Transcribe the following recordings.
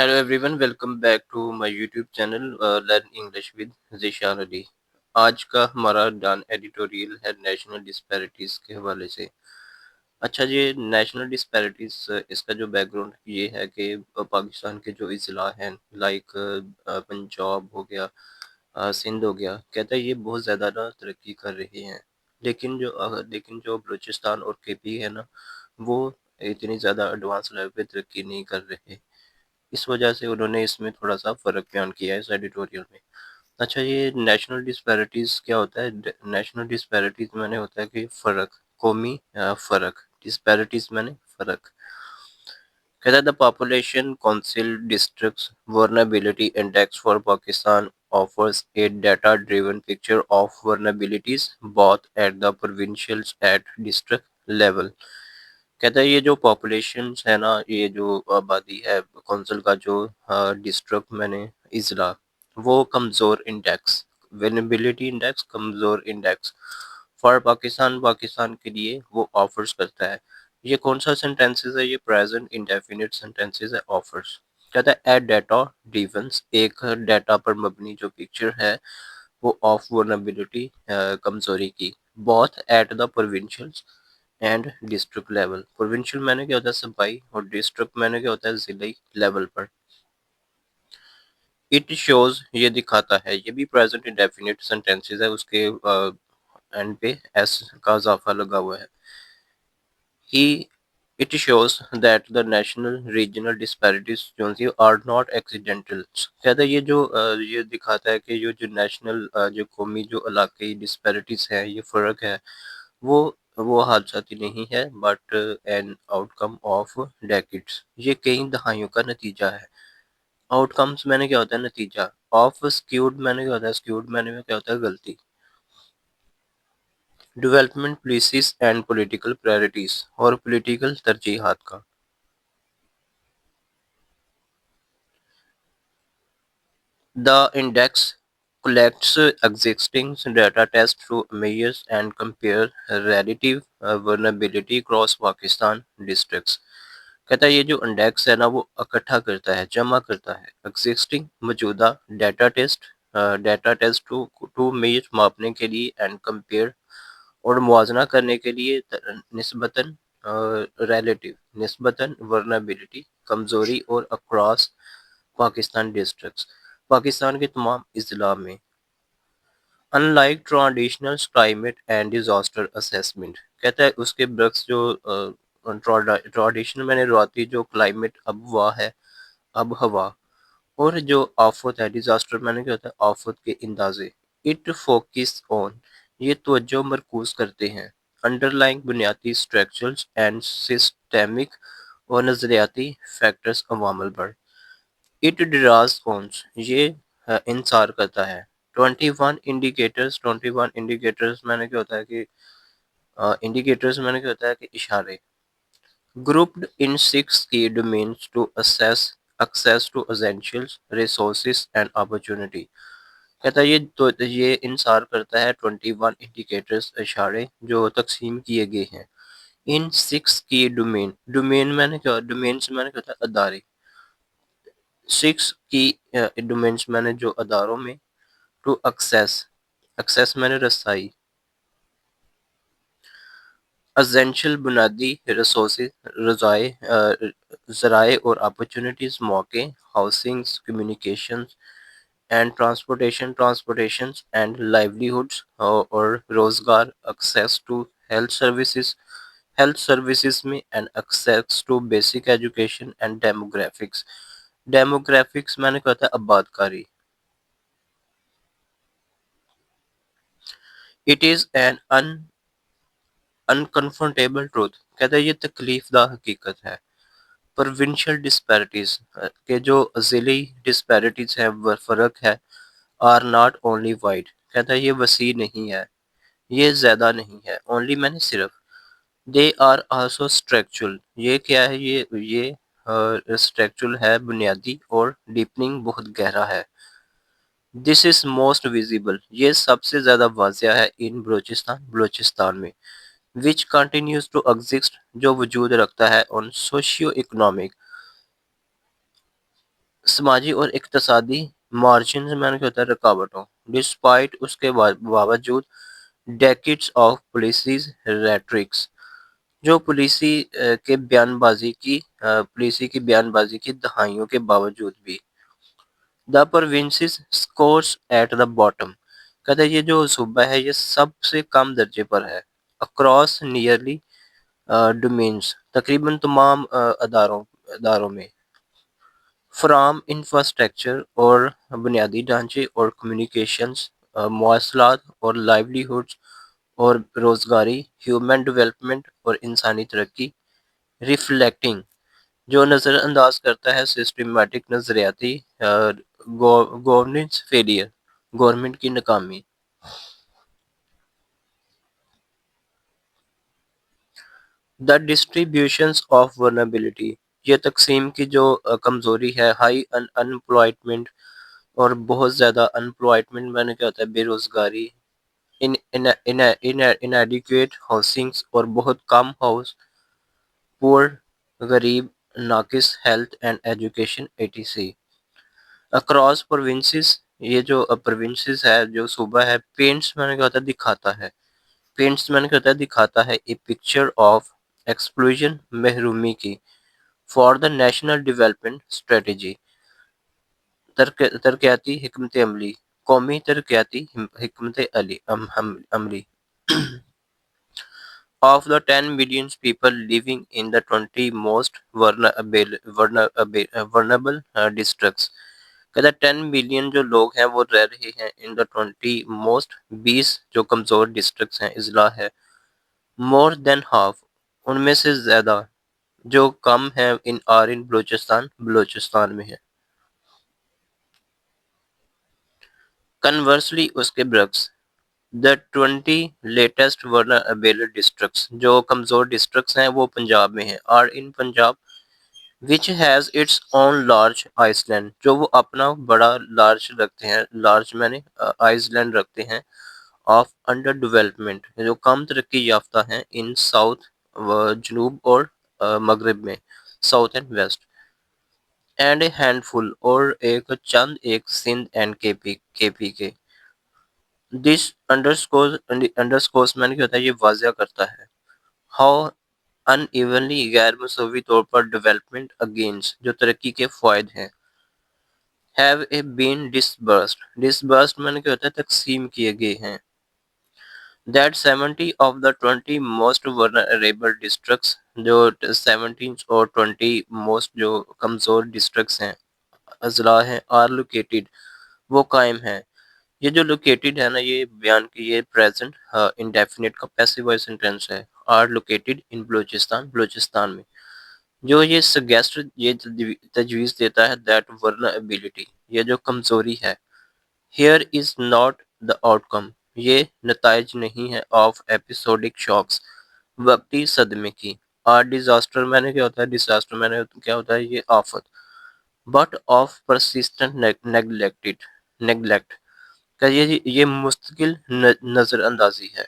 Hello everyone, welcome back to my YouTube channel Learn English with Zeeshan علی۔ آج کا ہمارا Dawn editorial ہے national disparities کے حوالے سے۔ اچھا جی، نیشنل ڈسپیرٹیز اس کا جو بیک گراؤنڈ یہ ہے کہ پاکستان کے جو اضلاع ہیں لائک پنجاب ہو گیا، سندھ ہو گیا، کہتا ہے یہ بہت زیادہ نا ترقی کر رہے ہیں، لیکن جو بلوچستان اور کے پی ہے نا، وہ اتنی زیادہ ایڈوانس لیول پہ ترقی نہیں کر رہے۔ اس وجہ سے انہوں نے اس میں تھوڑا سا فرق بیان کیا ہے اس ایڈیٹوریل میں۔ اچھا، یہ نیشنل ڈسپیرٹیز کیا ہوتا ہے؟ نیشنل ڈسپیرٹیز میں نے ہوتا ہے کہ فرق، قومی فرق، ڈسپیرٹیز میں نے فرق۔ کہتا ہے the population council districts vulnerability index for Pakistan offers a data-driven picture of vulnerabilities both at the provincial at district level۔ کہتا ہے یہ جو پاپولیشنز ہے نا، یہ جو آبادی ہے کونسل کا جو ڈسٹرکٹ میں نے اضلاع، وہ کمزور انڈیکس، وینیبلٹی انڈیکس، کمزور انڈیکس فار پاکستان کے لیے وہ آفرز کرتا ہے۔ یہ کون سا سینٹینسز ہے؟ یہ پریزنٹ انڈیفینٹ سینٹینسز ہے، آفرز۔ کہتا ہے ایٹ ڈیٹا ڈیفنس، ایک ڈیٹا پر مبنی جو پکچر ہے وہ آف ورنیبلٹی، کمزوری کی، بہت at the provincial and district level. Provincial میں نے کیا ہوتا ہے؟ صوبائی، اور ڈسٹرکٹ میں نے کیا ہوتا ہے؟ ضلعی لیول پر۔ اٹ شوز، یہ دکھاتا ہے، یہ بھی پریزنٹ انڈیفینٹ سینٹینسز ہے، اس کے اینڈ پہ ایس کا اضافہ لگا ہوا ہے۔ ہی It shows that the national regional disparities are not accidental۔ کہتا ہے یہ دکھاتا ہے کہ جو نیشنل جو قومی جو علاقائی ڈسپیرٹیز ہیں، یہ فرق ہے، وہ حادثاتی نہیں ہے but an out come of decades, یہ کئی دہائیوں کا نتیجہ ہے۔ آؤٹ کمس میں نے کیا ہوتا ہے؟ نتیجہ۔ آف اسکیوڈ میں نے کیا ہوتا ہے؟ اسکیوڈ میں نے کیا ہوتا ہے؟ غلطی۔ Development policies and political priorities, اور پولیٹیکل ترجیحات کا۔ The index collects existing data tests to measure and compare relative vulnerability across Pakistan districts۔ کہتا ہے یہ جو انڈیکس ہے نا، وہ اکٹھا کرتا ہے، جمع کرتا ہے ایگزسٹنگ موجودہ ڈیٹا ٹیسٹ ٹو میجر، ماپنے کے لیے، اینڈ کمپیئر، اور موازنہ کرنے کے لیے، نسبتاً نسبتاً ورنیبلٹی، کمزوری، اور اکراس پاکستان ڈسٹرکٹس، پاکستان کے تمام اضلاع میں۔ unlike traditional climate and disaster assessment، کہتا ہے اس کے برعکس جو ٹریڈیشنل میں نے روایتی جو کلائمیٹ اب ہوا اور جو آفت ہے ڈیزاسٹر میں نے کیا ہوتا ہے؟ آفت کے اندازے۔ اٹ فوکس آن، یہ توجہ مرکوز کرتے ہیں، انڈرلائنگ بنیادی اسٹرکچرل اینڈ سسٹمک اور نظریاتی فیکٹرز، عوامل پر۔ اٹ ڈراز آنس، یہ انحصار کرتا ہے، 21 انڈیکیٹرز، 21 انڈیکیٹرز میں نے کیا ہوتا ہے کہ انڈیکیٹرز میں نے کیا ہوتا ہے کہ اشارے، grouped in 6 key domains to assess access to essentials resources and opportunity۔ کہتا ہے یہ انحصار کرتا ہے 21 انڈیکیٹرز، اشارے جو تقسیم کیے گئے ہیں ان 6 کی ڈومین میں نے کیا، ڈومینس میں نے کہتا ہے ادارے، 6 کی ڈومینس میں نے جو اداروں میں، ٹو ایکسیس میں نے رسائی، اسینشل بنیادی ریسورسز ذرائع اور اپرچونٹیز، موقع، housing, communications and transportation and livelihoods, اور روزگار، ایکسیس ٹو ہیلتھ سروسز میں، and access to basic education and demographics میں نے کہتا ہے آباد کاری۔ It is an uncomfortable truth, کہتا ہے یہ تکلیف دہ حقیقت ہے، پروونشل ڈسپیرٹیز کے جو ضلعی ڈسپیرٹیز ہیں، فرق ہے، آر ناٹ اونلی وائڈ، کہتا ہے یہ وسیع نہیں ہے، یہ زیادہ نہیں ہے، اونلی میں نے صرف، دے آر آلسو اسٹرکچرل، یہ کیا ہے؟ یہ اسٹرکچرل ہے، بنیادی، اور ڈیپننگ، بہت گہرا ہے۔ دس از موسٹ ویزیبل، یہ سب سے زیادہ واضح ہے، ان بلوچستان میں، which continues to exist، جو وجود رکھتا ہے، on socio economic سماجی اور اقتصادی مارجن میں نے کیا ہوتا ہے رکاوٹوں، ڈسپائٹ اس کے باوجود ڈیکٹس آف پولیسیز ریٹرکس، جو پولیسی کی بیان بازی کی دہائیوں کے باوجود بھی the provinces scores at the bottom, کہتے ہیں یہ جو صوبہ ہے یہ سب سے کم درجے پر ہے اکراس نیئرلی ڈومینس، تقریباً تمام اداروں میں، فرام انفراسٹرکچر اور بنیادی ڈھانچے اور کمیونیکیشنز، مواصلات اور لائیولی اور روزگاری، ہیومن ڈیولپمنٹ اور انسانی ترقی، ریفلیکٹنگ جو نظر انداز کرتا ہے سسٹمیٹک نظریاتی گورننس فیلئر، گورنمنٹ کی ناکامی۔ دا ڈسٹریبیوشنس آف ورنیبلٹی، یہ تقسیم کی جو کمزوری ہے، ہائی انپلائمنٹ اور بہت زیادہ انپلائمنٹ میں نے کیا ہوتا ہے بے روزگاری، انیڈیکویٹ ہاؤسنگس اور بہت کم ہاؤس، پور غریب، ناقص health and education eighty across provinces, یہ جو پروونسز ہے جو صوبہ ہے، پینٹس میں نے کہا تھا دکھاتا ہے، پینٹس میں نے کہا تھا دکھاتا ہے اے پکچر آف ایکسکلوژن، محرومی کی، for the national development strategy, ترقیاتی حکمت عملی، قومی ترقیاتی حکمت عملی of the 10 million people living in the 20 most vulnerable districts، کہتا ہے 10 ملین جو لوگ ہیں وہ رہ رہے ہیں ان دا 20 موسٹ، 20 جو کمزور ڈسٹرکٹس ہیں، اضلاع ہے، مور دین ہاف ان میں سے زیادہ جو کم ہیں ان بلوچستان میں ہے۔ کنورسلی اس کے برعکس دا 20 لیٹسٹ ورنربل ڈسٹرکٹس، جو کمزور ڈسٹرکٹس ہیں وہ پنجاب میں ہیں، اور in Punjab which has its own large ice land, جو وہ اپنا بڑا لارج رکھتے ہیں، لارج میں نے آئس لینڈ رکھتے ہیں، آف انڈر ڈیولپمنٹ جو کم ترقی یافتہ ہیں، ان ساؤتھ جنوب اور مغرب میں، south and west, and a handful اور ایک سندھ اینڈ کے پی کے، دس انڈرسکورس میں نے کیا ہوتا ہے یہ واضح کرتا ہے ہاؤ ان ایونلی، غیر مساوی طور پر ڈیولپمنٹ اگینسٹ جو ترقی کے فوائد ہیں، ہیو اے بین ڈسبرسڈ میں نے کیا ہوتا ہے تقسیم کیے گئے ہیں، that 70 of the 20 most vulnerable districts, جو 17 اور 20 موسٹ جو کمزور ڈسٹرکٹس ہیں، اضلاع ہیں، آر لوکیٹڈ وہ قائم ہیں، یہ جو لوکیٹڈ ہے نا یہ بیان کی یہ پریزنٹ انڈیفینٹ کا پیسو وائس سینٹینس ہے، آر لوکیٹڈ ان بلوچستان میں، جو یہ سگیسٹ یہ تجویز دیتا ہے دیٹ ورنربلٹی یہ جو کمزوری ہے، here is not the out کم یہ نتائج نہیں ہے، آف ایپیسوڈک شاکس وقتی صدمے کی، آر ڈیزاسٹر میں نے کیا ہوتا ہے ڈیزاسٹر میں نے کیا ہوتا ہے یہ آفت، بٹ آف پرسسٹنٹ نیگلیکٹ کا یہ مستقل نظر اندازی ہے۔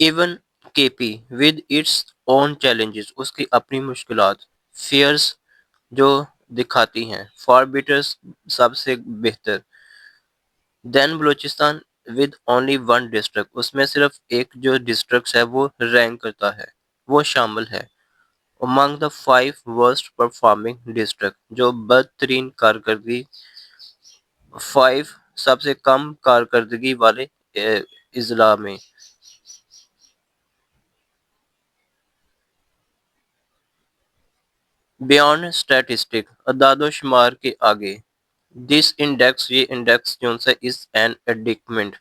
ایون کے پی ود اٹس اون چیلنجز اس کی اپنی مشکلات، فیئرس جو دکھاتی ہیں، فار بیٹر سب سے بہتر، then Balochistan with only one district اس میں صرف ایک جو ڈسٹرکٹ ہے وہ رینک کرتا ہے، وہ شامل ہے among the 5 worst performing district جو بدترین کارکردگی، 5 سب سے کم کارکردگی والے اضلاع میں، بیانڈ اسٹیٹسٹک اعداد و شمار کے آگے، دس انڈیکس یہ انڈیکس جو ہے از این انڈیکمنٹ،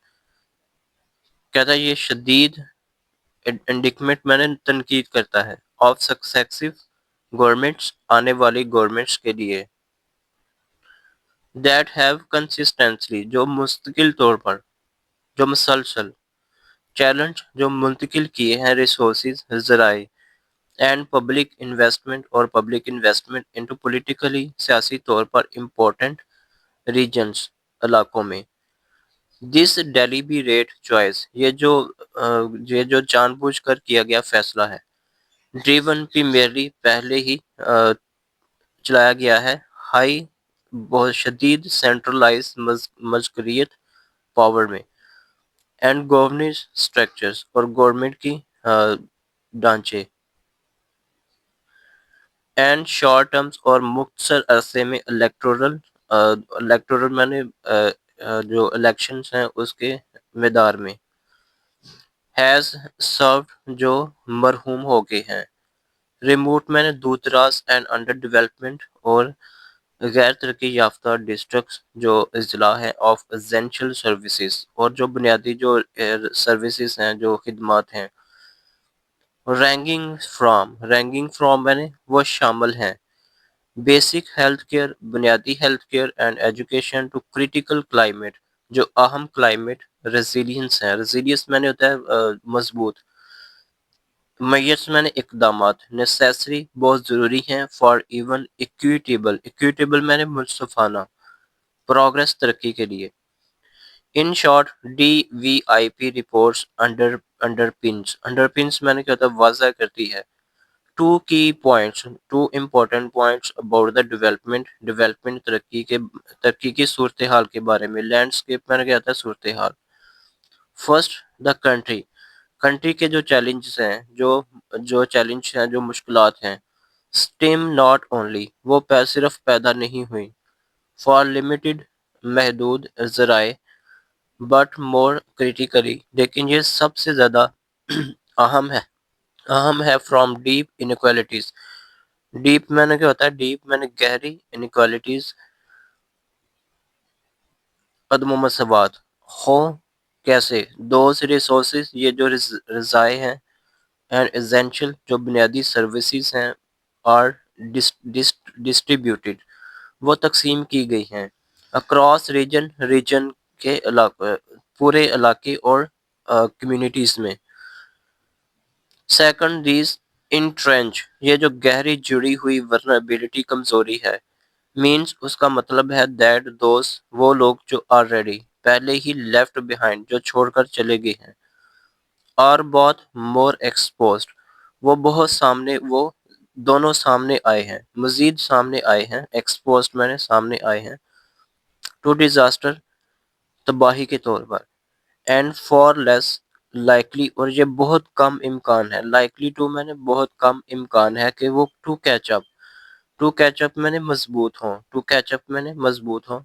کہتا ہے یہ شدید انڈیکمنٹ میں نے تنقید کرتا ہے، آف سکسیسو گورنمنٹس آنے والی گورنمنٹس کے لیے، دیٹ ہیو کنسسٹنٹلی جو مستقل طور پر جو مسلسل، چیلنج جو منتقل کیے ہیں ریسورسز ذرائع، اینڈ پبلک انویسٹمنٹ اور پبلک انویسٹمنٹ انٹو پولیٹیکلی سیاسی طور پر امپورٹنٹ ریجنز علاقوں میں، دس ڈیلیبریٹ چوائس یہ جو جان بوجھ کر کیا گیا فیصلہ ہے، ڈریون پریمیرلی پہلے ہی چلایا گیا ہے ہائی، بہت شدید سینٹرلائز مذکریت پاور میں، اینڈ گورننس اسٹرکچرز اور گورنمنٹ کی ڈھانچے، اینڈ شارٹ ٹرمز اور مختصر عرصے میں الیکٹورل میں نے جو الیکشنز ہیں اس کے میدار میں، ہیز سروڈ جو مرحوم ہو گئے ہیں، ریموٹ میں نے دور دراز اینڈ انڈر ڈیولپمنٹ اور غیر ترقی یافتہ ڈسٹرکٹس جو اضلاع ہیں آف اسینشل سروسز، اور جو بنیادی جو سروسز ہیں، جو خدمات ہیں، رینگنگ فرام میں نے وہ شامل ہیں بیسک ہیلتھ کیئر، بنیادی health care and education to critical climate, جو اہم کلائمیٹ ریزیلینس ہیں، ریزیلینس میں نے ہوتا ہے مضبوط، میئرس میں نے اقدامات، نیسیسری بہت ضروری ہیں، فار ایون ایکویٹیبل میں نے منصفانہ پروگرس ترقی کے لیے، in short D V I P reports underpins میں نے کیا ہوتا ہے واضح کرتی ہے two important points about the development ترقی کی صورتحال کے بارے میں، لینڈسکیپ میں نے کیا تھا صورتحال، فرسٹ دا کنٹری کے جو چیلنجز ہیں، جو چیلنج ہیں، جو مشکلات ہیں، اسٹیم ناٹ اونلی وہ صرف پیدا نہیں ہوئی فار لمیٹڈ محدود ذرائع، بٹ مور کریٹیکلی لیکن یہ سب سے زیادہ اہم ہے فرام ڈیپ انیکوالٹیز، ڈیپ میں نے کیا ہوتا ہے ڈیپ میں نے گہری انیکوالٹیز، عدم و مساوات، ہو کیسے، دوز ریسورسز یہ جو رضائع ہیں، اینڈ ایسینشل جو بنیادی سروسز ہیں، آر ڈسٹریبیوٹیڈ وہ تقسیم کی گئی ہیں، اکراس ریجن کے علاقے، پورے علاقے اور کمیونٹیز میں، سیکنڈ دیز انٹرنچ یہ جو گہری جڑی ہوئی ورنبلٹی کمزوری ہے، مینس اس کا مطلب ہے دیٹ دوز وہ لوگ جو آلریڈی پہلے ہی لیفٹ بیہائنڈ جو چھوڑ کر چلے گئے ہیں، اور بہت مور ایکسپوزڈ وہ دونوں سامنے آئے ہیں، مزید سامنے آئے ہیں، ایکسپوزڈ میں نے سامنے آئے ہیں، ٹو ڈیزاسٹر تباہی کے طور پر، اینڈ فار لیس لائکلی اور یہ بہت کم امکان ہے، لائکلی ٹو میں نے بہت کم امکان ہے کہ وہ ٹو کیچ اپ میں نے مضبوط ہوں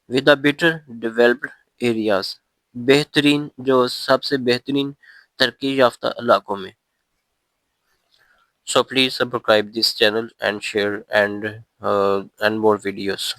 with a better developed areas, بہترین جو سب سے بہترین ترقی یافتہ علاقوں میں. So please subscribe this channel and share and more videos.